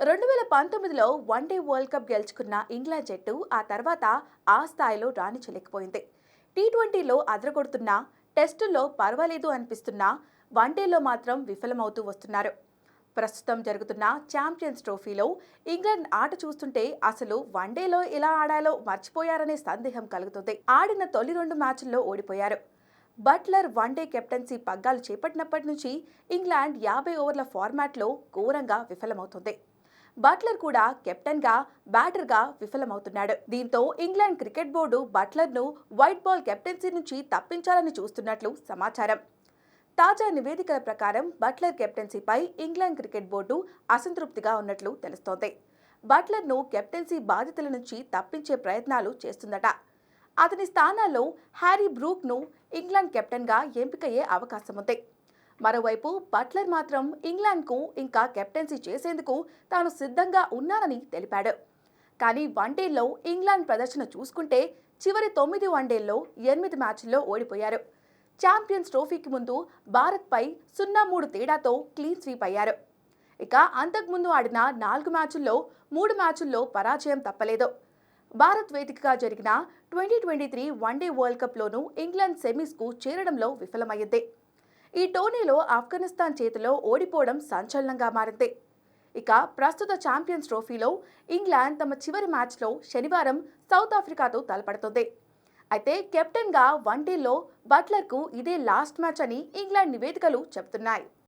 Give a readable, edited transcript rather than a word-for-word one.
2019లో one day world cup గెలుచుకున్న England జట్టు ఆ తర్వాత ఆ స్థాయిలో రాణించలేకపోయింది. టీ20లో అదరగొడుతున్న, టెస్టుల్లో పర్వాలేదు అనిపిస్తున్నా వన్డేలో మాత్రం విఫలమవుతూ వస్తున్నారు. ప్రస్తుతం జరుగుతున్న ఛాంపియన్స్ ట్రోఫీలో ఇంగ్లాండ్ ఆట చూస్తుంటే అసలు వన్డేలో ఎలా ఆడాలో మర్చిపోయారనే సందేహం కలుగుతుంది. ఆడిన తొలి 2 మ్యాచ్ల్లో ఓడిపోయారు. బట్లర్ వన్డే కెప్టెన్సీ పగ్గాలు చేపట్టినప్పటి నుంచి ఇంగ్లాండ్ 50 ఓవర్ల ఫార్మాట్లో ఘోరంగా విఫలమవుతుంది. బట్లర్ కూడా కెప్టెన్గా, బ్యాటర్గా విఫలమవుతున్నాడు. దీంతో ఇంగ్లాండ్ క్రికెట్ బోర్డు బట్లర్ను వైట్ బాల్ కెప్టెన్సీ నుంచి తప్పించాలని చూస్తున్నట్లు సమాచారం. తాజా నివేదికల ప్రకారం బట్లర్ కెప్టెన్సీపై ఇంగ్లాండ్ క్రికెట్ బోర్డు అసంతృప్తిగా ఉన్నట్లు తెలుస్తోంది. బట్లర్ను కెప్టెన్సీ బాధ్యతల నుంచి తప్పించే ప్రయత్నాలు చేస్తుందట. అతని స్థానాల్లో హ్యారీ బ్రూక్ను ఇంగ్లాండ్ కెప్టెన్గా ఎంపికయ్యే అవకాశముంది. మరోవైపు బట్లర్ మాత్రం ఇంగ్లాండ్కు ఇంకా కెప్టెన్సీ చేసేందుకు తాను సిద్ధంగా ఉన్నానని తెలిపాడు. కానీ వన్డేల్లో ఇంగ్లాండ్ ప్రదర్శన చూసుకుంటే చివరి 9 వన్డేల్లో 8 మ్యాచ్ల్లో ఓడిపోయారు. ఛాంపియన్స్ ట్రోఫీకి ముందు భారత్పై 0-3 తేడాతో క్లీన్ స్వీప్ అయ్యారు. ఇక అంతకుముందు ఆడిన 4 మ్యాచ్ల్లో 3 మ్యాచ్ల్లో పరాజయం తప్పలేదు. భారత్ వేదికగా జరిగిన 2023 వన్డే వరల్డ్ కప్లోనూ ఇంగ్లాండ్ సెమీస్కు చేరడంలో విఫలమైంది. ఈ టోర్నీలో ఆఫ్ఘనిస్తాన్ చేతిలో ఓడిపోవడం సంచలనంగా మారింది. ఇక ప్రస్తుత ఛాంపియన్స్ ట్రోఫీలో ఇంగ్లాండ్ తమ చివరి మ్యాచ్లో శనివారం సౌత్ ఆఫ్రికాతో తలపడుతుంది. అయితే కెప్టెన్గా వన్డేలో బట్లర్కు ఇదే లాస్ట్ మ్యాచ్ అని ఇంగ్లాండ్ నివేదికలు చెబుతున్నాయి.